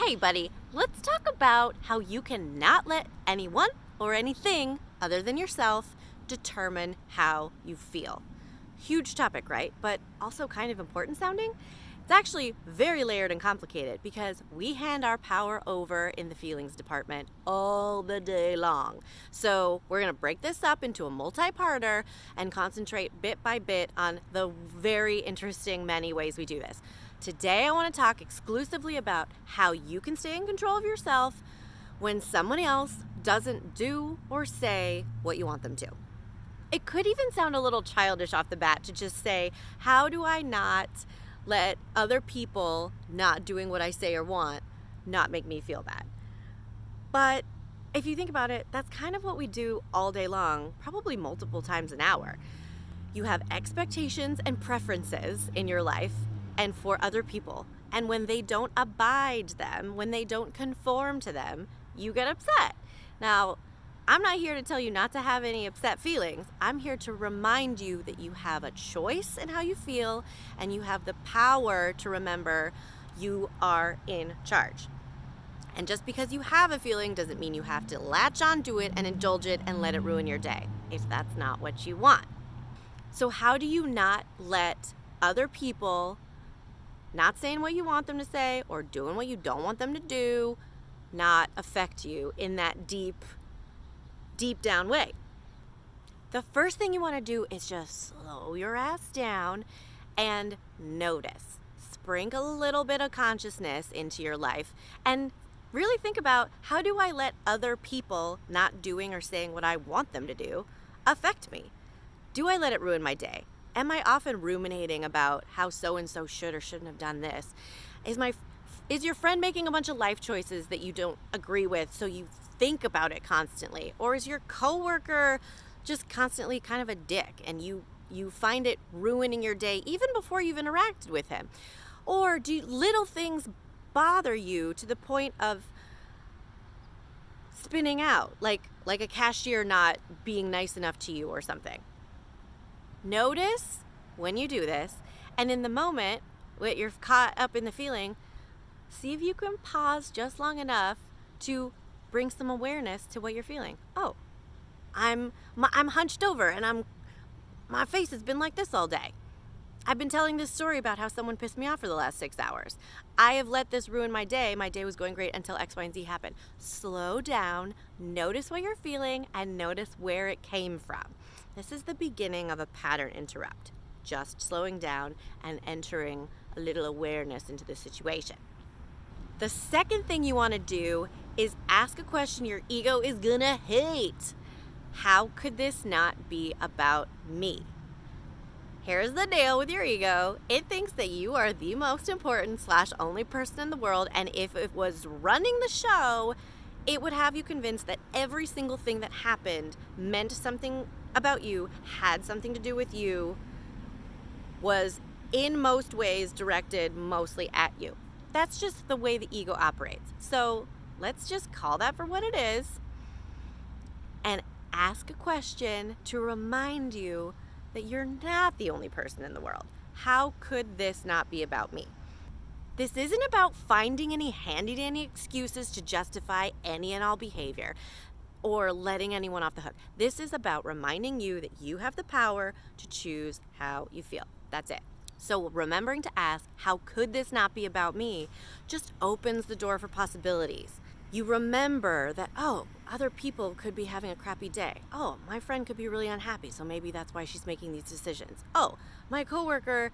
Hey, buddy, let's talk about how you can not let anyone or anything other than yourself determine how you feel. Huge topic, right? But also kind of important sounding. It's actually very layered and complicated because we hand our power over in the feelings department all the day long. So we're going to break this up into a multi-parter and concentrate bit by bit on the very interesting many ways we do this. Today I want to talk exclusively about how you can stay in control of yourself when someone else doesn't do or say what you want them to. It could even sound a little childish off the bat to just say, how do I not let other people not doing what I say or want not make me feel bad? But if you think about it, that's kind of what we do all day long, probably multiple times an hour. You have expectations and preferences in your life and for other people. And when they don't abide them, when they don't conform to them, you get upset. Now, I'm not here to tell you not to have any upset feelings. I'm here to remind you that you have a choice in how you feel and you have the power to remember you are in charge. And just because you have a feeling doesn't mean you have to latch onto it and indulge it and let it ruin your day, if that's not what you want. So how do you not let other people not saying what you want them to say or doing what you don't want them to do not affect you in that deep down way? The first thing you want to do is just slow your ass down and notice. Sprinkle a little bit of consciousness into your life and really think about, how do I let other people not doing or saying what I want them to do affect me? Do I let it ruin my day? Am I often ruminating about how so-and-so should or shouldn't have done this? Is your friend making a bunch of life choices that you don't agree with, so you think about it constantly? Or is your coworker just constantly kind of a dick and you find it ruining your day even before you've interacted with him? Or do little things bother you to the point of spinning out, like a cashier not being nice enough to you or something? Notice when you do this, and in the moment when you're caught up in the feeling, see if you can pause just long enough to bring some awareness to what you're feeling. Oh, I'm hunched over and my face has been like this all day. I've been telling this story about how someone pissed me off for the last 6 hours. I have let this ruin my day. My day was going great until X, Y, and Z happened. Slow down, notice what you're feeling, and notice where it came from. This is the beginning of a pattern interrupt. Just slowing down and entering a little awareness into the situation. The second thing you want to do is ask a question your ego is gonna hate. How could this not be about me? Here's the deal with your ego. It thinks that you are the most important / only person in the world, and if it was running the show, it would have you convinced that every single thing that happened meant something about you, had something to do with you, was in most ways directed mostly at you. That's just the way the ego operates. So let's just call that for what it is and ask a question to remind you that you're not the only person in the world. How could this not be about me? This isn't about finding any handy-dandy excuses to justify any and all behavior or letting anyone off the hook. This is about reminding you that you have the power to choose how you feel. That's it. So remembering to ask, how could this not be about me, just opens the door for possibilities. You remember that, oh, other people could be having a crappy day. Oh, my friend could be really unhappy, so maybe that's why she's making these decisions. Oh, my coworker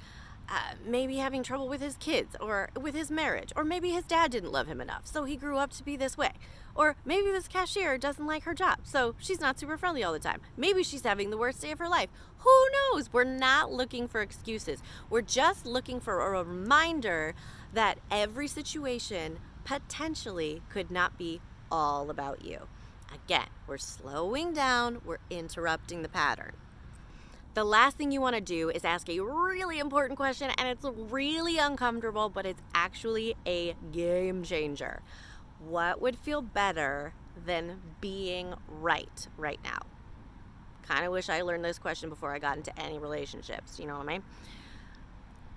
may be having trouble with his kids or with his marriage, or maybe his dad didn't love him enough, so he grew up to be this way. Or maybe this cashier doesn't like her job, so she's not super friendly all the time. Maybe she's having the worst day of her life. Who knows? We're not looking for excuses. We're just looking for a reminder that every situation potentially could not be all about you. Again, we're slowing down, we're interrupting the pattern. The last thing you want to do is ask a really important question, and it's really uncomfortable, but it's actually a game changer. What would feel better than being right now? Kind of wish I learned this question before I got into any relationships, you know what I mean?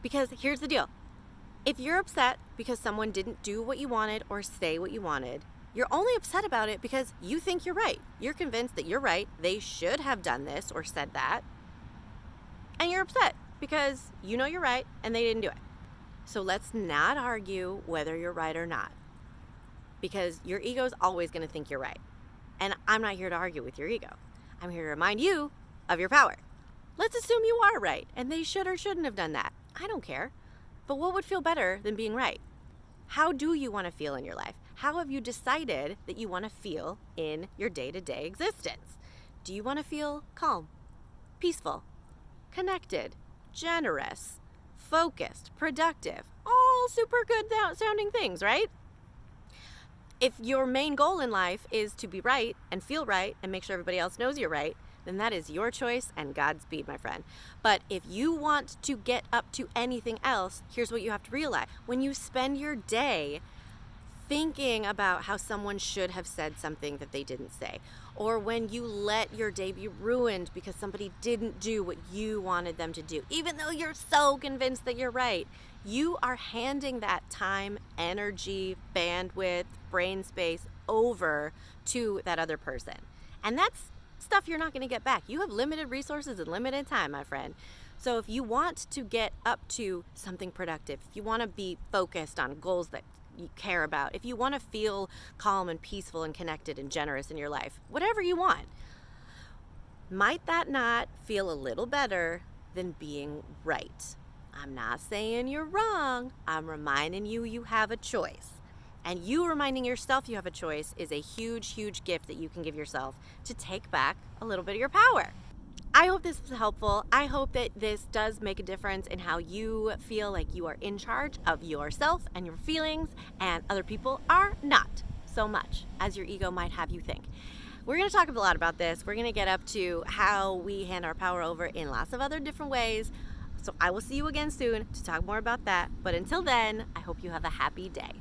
Because here's the deal. If you're upset because someone didn't do what you wanted or say what you wanted, you're only upset about it because you think you're right. You're convinced that you're right. They should have done this or said that. And you're upset because you know you're right and they didn't do it. So let's not argue whether you're right or not, because your ego is always going to think you're right. And I'm not here to argue with your ego. I'm here to remind you of your power. Let's assume you are right and they should or shouldn't have done that. I don't care. But what would feel better than being right? How do you want to feel in your life? How have you decided that you want to feel in your day-to-day existence? Do you want to feel calm, peaceful, connected, generous, focused, productive? All super good sounding things, right? If your main goal in life is to be right and feel right and make sure everybody else knows you're right, then that is your choice and Godspeed, my friend. But if you want to get up to anything else, here's what you have to realize. When you spend your day thinking about how someone should have said something that they didn't say, or when you let your day be ruined because somebody didn't do what you wanted them to do, even though you're so convinced that you're right, you are handing that time, energy, bandwidth, brain space over to that other person. And that's stuff you're not going to get back. You have limited resources and limited time, my friend. So if you want to get up to something productive, if you want to be focused on goals that you care about, if you want to feel calm and peaceful and connected and generous in your life, whatever you want, might that not feel a little better than being right? I'm not saying you're wrong. I'm reminding you you have a choice. And you reminding yourself you have a choice is a huge, huge gift that you can give yourself to take back a little bit of your power. I hope this was helpful. I hope that this does make a difference in how you feel like you are in charge of yourself and your feelings, and other people are not so much as your ego might have you think. We're going to talk a lot about this. We're going to get up to how we hand our power over in lots of other different ways. So I will see you again soon to talk more about that. But until then, I hope you have a happy day.